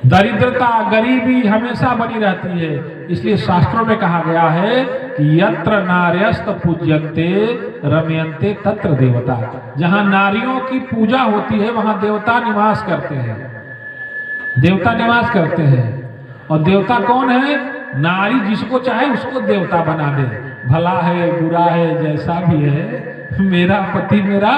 दरिद्रता, गरीबी हमेशा बनी रहती है। इसलिए शास्त्रों में कहा गया है कि यत्र नार्यस्त पूज्यन्ते रमयन्ते तत्र देवता। जहां नारियों की पूजा होती है वहां देवता निवास करते हैं, देवता निवास करते हैं। और देवता कौन है? नारी जिसको चाहे उसको देवता बना दे, भला है बुरा है जैसा भी है, मेरा पति मेरा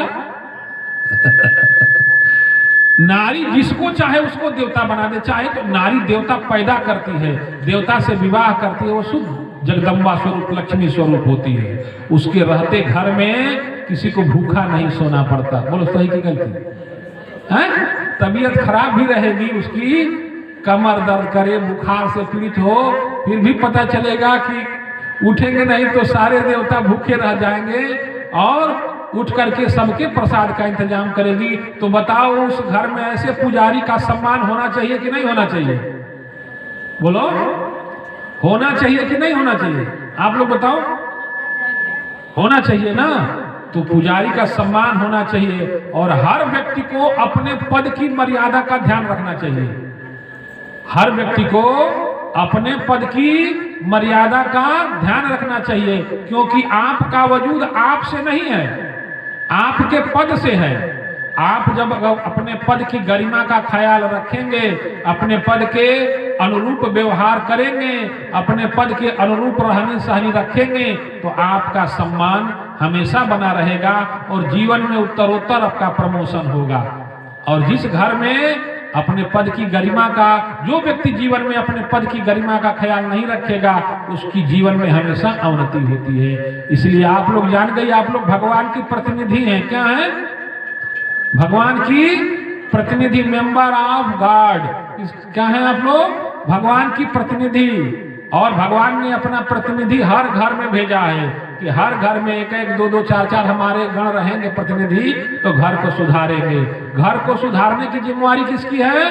नारी जिसको चाहे उसको देवता बना दे। चाहे तो नारी देवता पैदा करती है, देवता से विवाह करती है, वो शुद्ध जगदम्बा स्वरूप लक्ष्मी स्वरूप होती है। उसके रहते घर में किसी को भूखा नहीं सोना पड़ता। बोलो सही की गलती है? तबीयत खराब भी रहेगी उसकी, कमर दर्द करे, बुखार से पीड़ित हो, फिर भी पता चलेगा कि उठेंगे नहीं तो सारे देवता भूखे रह जाएंगे और उठ करके सबके प्रसाद का इंतजाम करेगी। तो बताओ उस घर में ऐसे पुजारी का सम्मान होना चाहिए कि नहीं होना चाहिए? बोलो, होना चाहिए कि नहीं होना चाहिए? आप लोग बताओ, होना चाहिए ना? तो पुजारी का सम्मान होना चाहिए और हर व्यक्ति को अपने पद की मर्यादा का ध्यान रखना चाहिए। हर व्यक्ति को अपने पद की मर्यादा का ध्यान रखना चाहिए, क्योंकि आपका वजूद आपसे नहीं है, आपके पद से है। आप जब अपने पद की गरिमा का ख्याल रखेंगे, अपने पद के अनुरूप व्यवहार करेंगे, अपने पद के अनुरूप रहनी सहनी रखेंगे, तो आपका सम्मान हमेशा बना रहेगा और जीवन में उत्तरोत्तर आपका प्रमोशन होगा। और जिस घर में अपने पद की गरिमा का, जो व्यक्ति जीवन में अपने पद की गरिमा का ख्याल नहीं रखेगा, उसकी जीवन में हमेशा अवनति होती है। इसलिए आप लोग जान गए, आप लोग भगवान की प्रतिनिधि हैं। क्या है? भगवान की प्रतिनिधि, मेंबर ऑफ गॉड। क्या है आप लोग? भगवान की प्रतिनिधि। और भगवान ने अपना प्रतिनिधि हर घर में भेजा है कि हर घर में एक एक दो दो चार चार हमारे गण रहेंगे प्रतिनिधि, तो घर को सुधारेंगे। घर को सुधारने की जिम्मेवारी किसकी है?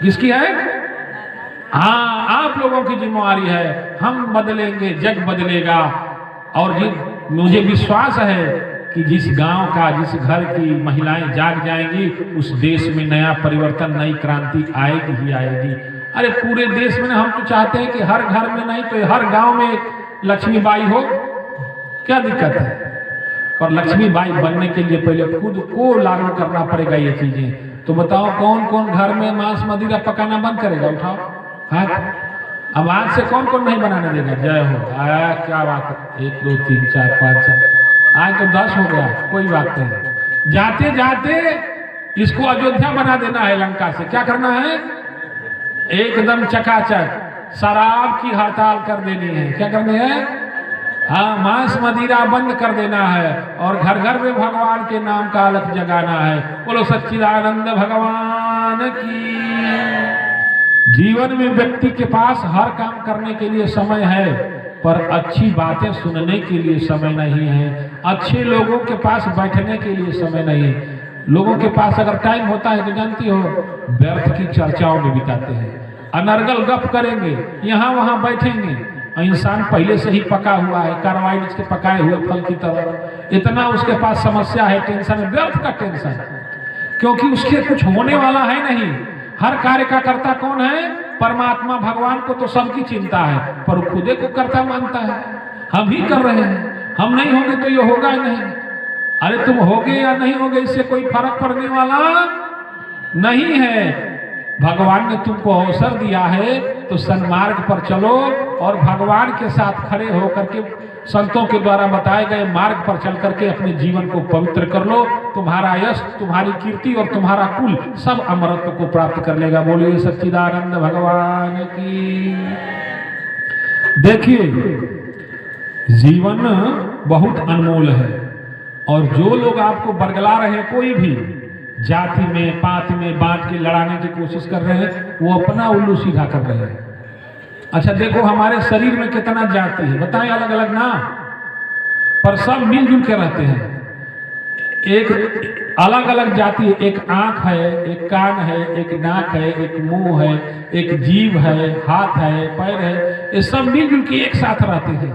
किसकी है? हाँ, आप लोगों की जिम्मेवारी है। हम बदलेंगे, जग बदलेगा। और मुझे विश्वास है कि जिस गांव का, जिस घर की महिलाएं जाग जाएंगी, उस देश में नया परिवर्तन, नई क्रांति आएगी ही आएगी। अरे पूरे देश में हम तो चाहते हैं कि हर घर में नहीं तो हर गांव में लक्ष्मीबाई हो, क्या दिक्कत है? पर लक्ष्मीबाई बनने के लिए पहले खुद को लागू करना पड़ेगा ये चीजें। तो बताओ कौन कौन घर में मांस मदिरा पकाना बंद करेगा? उठाओ हाथ। अब आज से कौन कौन नहीं बनाने देगा? जय हो। आया क्या बात है? 1 2 3 4 5 6, आज तो 10 हो गया। कोई बात नहीं, जाते जाते इसको अयोध्या बना देना है लंका से। क्या करना है? एकदम चकाचक शराब की हड़ताल कर देनी है। क्या करनी है? हाँ, मांस मदिरा बंद कर देना है और घर घर में भगवान के नाम का अलख जगाना है। बोलो सच्चिदानंद भगवान की। जीवन में व्यक्ति के पास हर काम करने के लिए समय है, पर अच्छी बातें सुनने के लिए समय नहीं है। अच्छे लोगों के पास बैठने के लिए समय नहीं। लोगों के पास अगर टाइम होता है तो जानती हो, व्यर्थ की चर्चाओं में बिताते हैं, अनर्गल गप करेंगे, यहाँ वहाँ बैठेंगे। इंसान पहले से ही पका हुआ है, कार्बाइड के पकाए हुए फल की तरह। इतना उसके पास समस्या है, टेंशन है, व्यर्थ का टेंशन, क्योंकि उसके कुछ होने वाला है नहीं। हर कार्य का कर्ता कौन है? परमात्मा। भगवान को तो सबकी चिंता है, पर खुदे को कर्ता मानता है। हम ही कर रहे हैं, हम नहीं होंगे तो ये होगा ही नहीं। अरे तुम होगे या नहीं होगे इससे कोई फर्क पड़ने वाला नहीं है। भगवान ने तुमको अवसर दिया है तो सन्मार्ग पर चलो और भगवान के साथ खड़े होकर के संतों के द्वारा बताए गए मार्ग पर चल करके अपने जीवन को पवित्र कर लो। तुम्हारा यश, तुम्हारी कीर्ति और तुम्हारा कुल सब अमरत्व को प्राप्त कर लेगा। बोलिए सच्चिदानंद भगवान की। देखिए, जीवन बहुत अनमोल है और जो लोग आपको बरगला रहे हैं, कोई भी जाति में पात में बांट के लड़ाने की कोशिश कर रहे हैं, वो अपना उल्लू सीधा कर रहे हैं। अच्छा देखो, हमारे शरीर में कितना जाति है बताएं, अलग अलग ना, पर सब मिलजुल के रहते हैं। एक अलग अलग जाति है, एक आंख है, एक कान है, एक नाक है, एक मुंह है, एक जीभ है, हाथ है, पैर है, ये सब मिलजुल के एक साथ रहते हैं।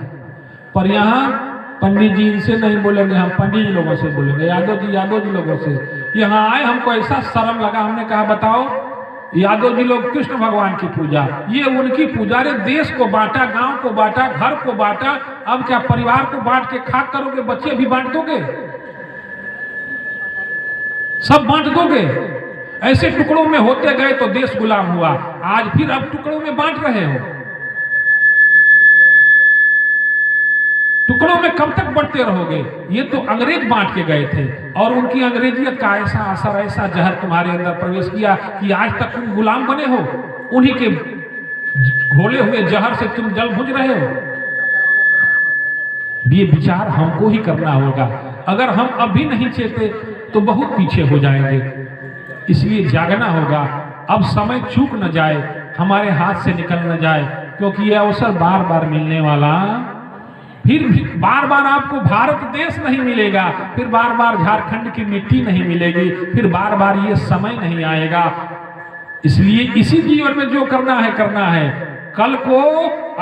पर यहाँ पंडित जी इनसे नहीं बोलेंगे, हम पंडित जी लोगों से बोलेंगे, यादव जी लोगों से। यहाँ आए हमको ऐसा शर्म लगा, हमने कहा बताओ यादव जी लोग कृष्ण भगवान की पूजा, ये उनकी पूजा। रे देश को बांटा, गांव को बांटा, घर को बांटा, अब क्या परिवार को बांट के खाक करोगे? बच्चे भी बांट दोगे? सब बांट दोगे? ऐसे टुकड़ों में होते गए तो देश गुलाम हुआ। आज फिर अब टुकड़ों में बांट रहे हो। टुकड़ों में कब तक बढ़ते रहोगे? ये तो अंग्रेज बांट के गए थे और उनकी अंग्रेजियत का ऐसा असर, ऐसा जहर तुम्हारे अंदर प्रवेश किया कि आज तक तुम गुलाम बने हो। उन्हीं के घोले हुए जहर से तुम जल बुझ रहे हो। ये विचार हमको ही करना होगा। अगर हम अभी नहीं चेते तो बहुत पीछे हो जाएंगे। इसलिए जागना होगा। अब समय चूक न जाए, हमारे हाथ से निकल न जाए, क्योंकि यह अवसर बार बार मिलने वाला, फिर बार बार आपको भारत देश नहीं मिलेगा, फिर बार बार झारखंड की मिट्टी नहीं मिलेगी, फिर बार बार ये समय नहीं आएगा। इसलिए इसी जीवन में जो करना है, कल को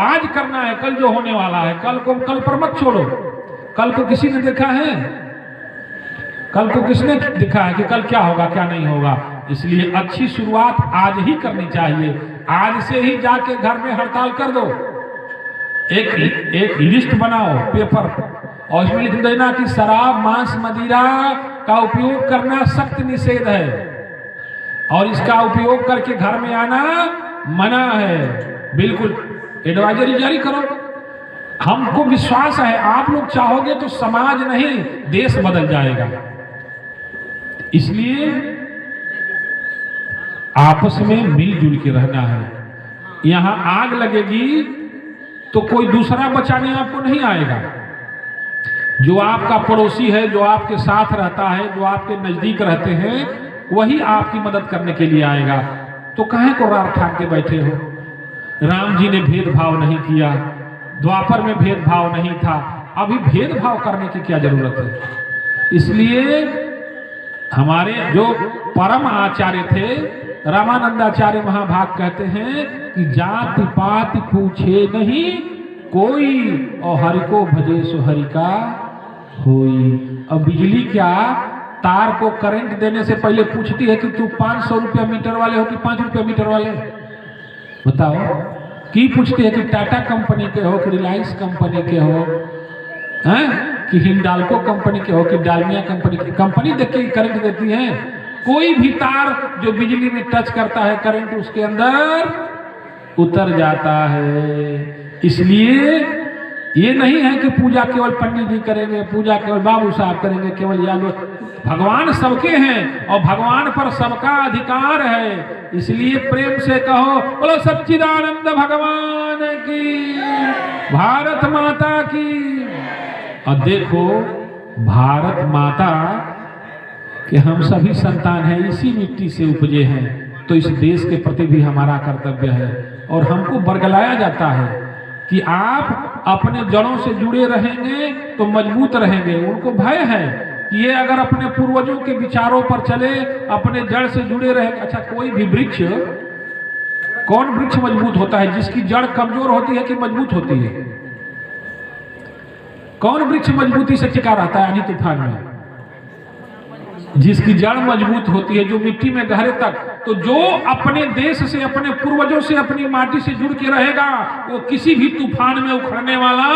आज करना है, कल जो होने वाला है, कल को कल पर मत छोड़ो। कल को किसी ने देखा है? कल को किसने देखा है कि कल क्या होगा क्या नहीं होगा? इसलिए अच्छी शुरुआत आज ही करनी चाहिए। आज से ही जाके घर में हड़ताल कर दो। एक लिस्ट बनाओ पेपर और उसमें लिख देना कि शराब, मांस, मदिरा का उपयोग करना सख्त निषेध है और इसका उपयोग करके घर में आना मना है। बिल्कुल एडवाइजरी जारी करो। हमको विश्वास है आप लोग चाहोगे तो समाज नहीं देश बदल जाएगा। इसलिए आपस में मिलजुल के रहना है। यहां आग लगेगी तो कोई दूसरा बचाने आपको नहीं आएगा। जो आपका पड़ोसी है, जो आपके साथ रहता है, जो आपके नजदीक रहते हैं, वही आपकी मदद करने के लिए आएगा। तो काहे को रार ठाक के बैठे हो? राम जी ने भेदभाव नहीं किया, द्वापर में भेदभाव नहीं था, अभी भेदभाव करने की क्या जरूरत है? इसलिए हमारे जो परम आचार्य थे, रामानंदाचार्य महाभाग कहते हैं कि जाति पात पूछे नहीं कोई और हरि को भजे सो हरि का होई। अब बिजली क्या तार को करंट देने से पहले पूछती है कि तू 500 रुपया मीटर वाले हो कि 5 रुपया मीटर वाले? बताओ। की पूछती है कि टाटा कंपनी के हो कि रिलायंस कंपनी के हो, हैं कि हिंडाल्को कंपनी के हो कि डालमिया कंपनी के? कंपनी देख के करंट देती है। कोई भी तार जो बिजली में टच करता है, करंट उसके अंदर उतर जाता है। इसलिए ये नहीं है कि पूजा केवल पंडित जी करेंगे, पूजा केवल बाबू साहब करेंगे, केवल यादव। भगवान सबके हैं और भगवान पर सबका अधिकार है। इसलिए प्रेम से कहो बोलो सच्चिदानंद भगवान की, भारत माता की। और देखो भारत माता कि हम सभी संतान हैं, इसी मिट्टी से उपजे हैं, तो इस देश के प्रति भी हमारा कर्तव्य है। और हमको बरगलाया जाता है कि आप अपने जड़ों से जुड़े रहेंगे तो मजबूत रहेंगे। उनको भय है कि ये अगर अपने पूर्वजों के विचारों पर चले, अपने जड़ से जुड़े रहेंगे। अच्छा, कोई भी वृक्ष, कौन वृक्ष मजबूत होता है? जिसकी जड़ कमजोर होती है कि मजबूत होती है? कौन वृक्ष मजबूती से टिका रहता है आंधी तूफान में? जिसकी जड़ मजबूत होती है, जो मिट्टी में गहरे तक। तो जो अपने देश से, अपने पूर्वजों से, अपनी माटी से जुड़ के रहेगा, वो किसी भी तूफान में उखड़ने वाला।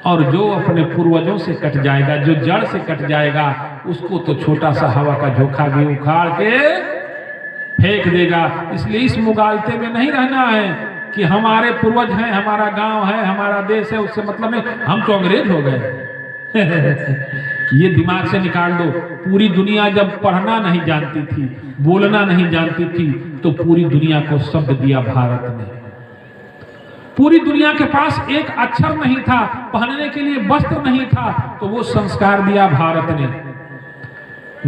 और जो अपने पूर्वजों से कट जाएगा, जो जड़ से कट जाएगा, उसको तो छोटा सा हवा का झोंका भी उखाड़ के फेंक देगा। इसलिए इस मुगालते में नहीं रहना है कि हमारे पूर्वज हैं, हमारा गांव है, हमारा देश है, उससे मतलब नहीं, हम तो अंग्रेज हो गए। ये दिमाग से निकाल दो। पूरी दुनिया जब पढ़ना नहीं जानती थी, बोलना नहीं जानती थी, तो पूरी दुनिया को शब्द दिया भारत ने। पूरी दुनिया के पास एक अक्षर नहीं था, पहनने के लिए वस्त्र नहीं था, तो वो संस्कार दिया भारत ने।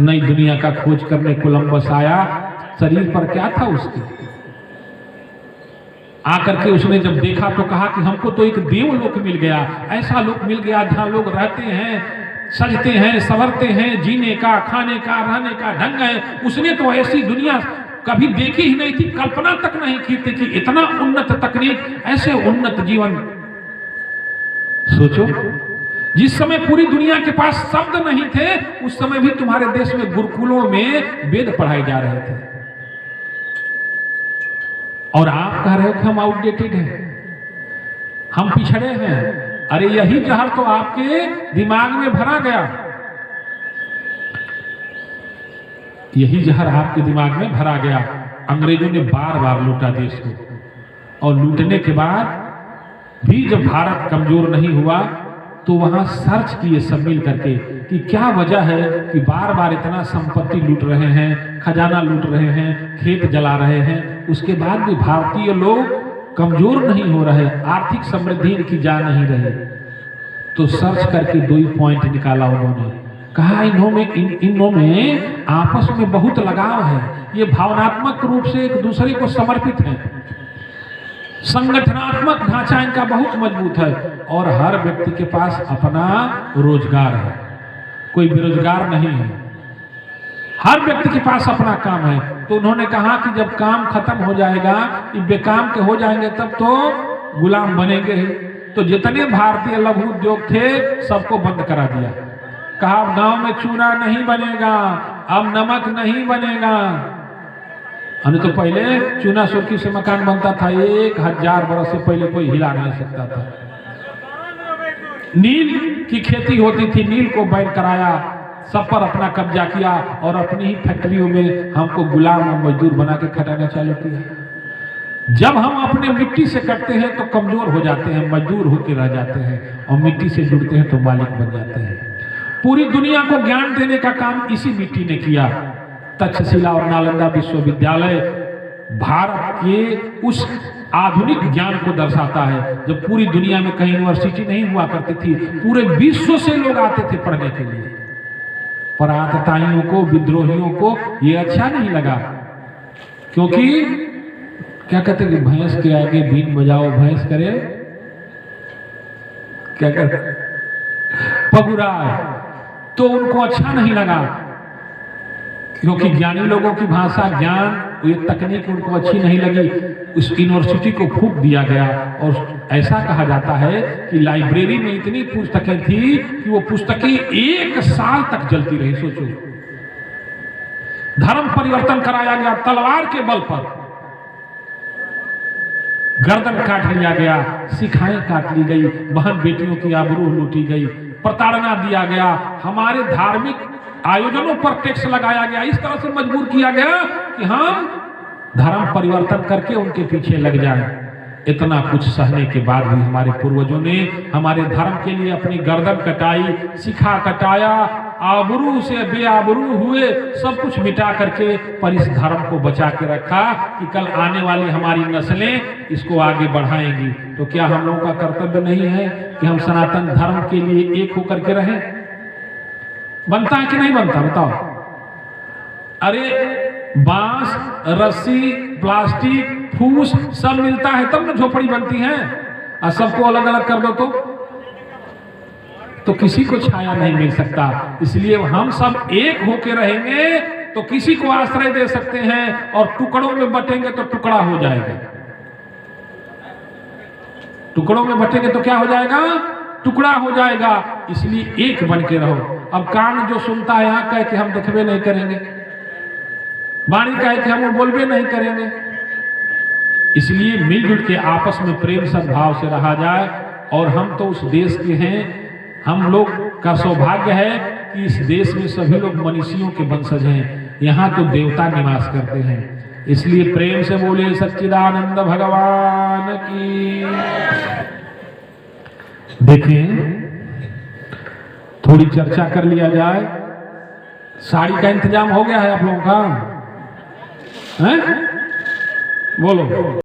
नई दुनिया का खोज करने कोलंबस आया, शरीर पर क्या था उसके? आकर के उसने जब देखा तो कहा कि हमको तो एक देवलोक मिल गया, ऐसा लोक मिल गया जहां लोग रहते हैं, सजते हैं, संवरते हैं, जीने का, खाने का, रहने का ढंग है। उसने तो ऐसी दुनिया कभी देखी ही नहीं थी, कल्पना तक नहीं की थी कि इतना उन्नत तकनीक, ऐसे उन्नत जीवन। सोचो, जिस समय पूरी दुनिया के पास शब्द नहीं थे, उस समय भी तुम्हारे देश में गुरुकुलों में वेद पढ़ाए जा रहे थे। और आप कह रहे हो कि हम आउटडेटेड हैं, हम पिछड़े हैं। अरे यही जहर तो आपके दिमाग में भरा गया, यही जहर आपके दिमाग में भरा गया। अंग्रेजों ने बार बार लूटा देश को, और लूटने के बाद भी जब भारत कमजोर नहीं हुआ तो वहां सर्च किए सब मिल करके कि क्या वजह है कि बार बार इतना संपत्ति लूट रहे हैं, खजाना लूट रहे हैं, खेत जला रहे हैं, उसके बाद भी भारतीय लोग कमजोर नहीं हो रहे, आर्थिक समृद्धि इनकी जा नहीं रही। तो सर्च करके 2 ही पॉइंट निकाला उन्होंने, कहा इन्हों में आपस में बहुत लगाव है, ये भावनात्मक रूप से एक दूसरे को समर्पित हैं, संगठनात्मक ढांचा इनका बहुत मजबूत है, और हर व्यक्ति के पास अपना रोजगार है, कोई बेरोजगार नहीं है, हर व्यक्ति के पास अपना काम है। तो उन्होंने कहा कि जब काम खत्म हो जाएगा, ये बेकाम के हो जाएंगे, तब तो गुलाम बनेंगे ही। तो जितने भारतीय लघु उद्योग थे सबको बंद करा दिया, कहा गांव में चूना नहीं बनेगा, अब नमक नहीं बनेगा। तो पहले चूना सुर्खी से मकान बनता था, 1000 बरस से पहले कोई हिला नहीं सकता था। नील की खेती होती थी, नील को बैन कराया, सब पर अपना कब्जा किया, और अपनी ही फैक्ट्रियों में हमको गुलाम और मजदूर बना के खटाना चालू किया। जब हम अपने मिट्टी से कटते हैं तो कमजोर हो जाते हैं, मजदूर होकर रह जाते हैं, और मिट्टी से जुड़ते हैं तो मालिक बन जाते हैं। पूरी दुनिया को ज्ञान देने का काम इसी मिट्टी ने किया। तक्षशिला और नालंदा विश्वविद्यालय भारत के उस आधुनिक ज्ञान को दर्शाता है। जब पूरी दुनिया में कहीं यूनिवर्सिटी नहीं हुआ करती थी, पूरे विश्व से लोग आते थे पढ़ने के लिए, पर आतताइयों को, विद्रोहियों को ये अच्छा नहीं लगा, क्योंकि क्या कहते कि भैंस के आगे बीन बजाओ, भैंस करे क्या कहते पगुराए, तो उनको अच्छा नहीं लगा, क्योंकि ज्ञानी लोगों की भाषा, ज्ञान, ये तकनीक उनको अच्छी नहीं लगी। उस यूनिवर्सिटी को फूंक दिया गया, और ऐसा कहा जाता है कि लाइब्रेरी में इतनी पुस्तकें थी कि वो पुस्तकें 1 साल तक जलती रही। सोचो, धर्म परिवर्तन कराया गया तलवार के बल पर, गर्दन काट लिया गया, शिखाएं काट ली गई, बहन बेटियों की आबरू लूटी गई, प्रताड़ना दिया गया, हमारे धार्मिक आयोजनों पर टैक्स लगाया गया, इस तरह से मजबूर किया गया कि हम धर्म परिवर्तन करके उनके पीछे लग जाएं। इतना कुछ सहने के बाद भी हमारे पूर्वजों ने हमारे धर्म के लिए अपनी गर्दन कटाई, शिखा कटाया, आबरू से बेआबरू हुए, सब कुछ मिटा करके, पर इस धर्म को बचा के रखा कि कल आने वाली हमारी नस्लें इसको आगे बढ़ाएंगी। तो क्या हम लोगों का कर्तव्य नहीं है कि हम सनातन धर्म के लिए एक होकर के रहें? बनता है कि नहीं बनता, बताओ? अरे बांस, रस्सी, प्लास्टिक, फूस सब मिलता है तब ना झोपड़ी बनती है, और सबको अलग अलग कर दो तो किसी को छाया नहीं मिल सकता। इसलिए हम सब एक होके रहेंगे तो किसी को आश्रय दे सकते हैं, और टुकड़ों में बटेंगे तो टुकड़ा हो जाएगा। टुकड़ों में बटेंगे तो क्या हो जाएगा? टुकड़ा हो जाएगा। इसलिए एक बन के रहो। अब कान जो सुनता है यहाँ कह के हम देखबे नहीं करेंगे, वाणी कह के हम बोलबे नहीं करेंगे। इसलिए मिलजुल के आपस में प्रेम सद्भाव से रहा जाए। और हम तो उस देश के हैं, हम लोग का सौभाग्य है कि इस देश में सभी लोग मनीषियों के वंशज हैं, यहाँ तो देवता निवास करते हैं। इसलिए प्रेम से बोले सच्चिदानंद भगवान की। देखें, थोड़ी चर्चा कर लिया जाए। साड़ी का इंतजाम हो गया है आप लोगों का? हैं? बोलो।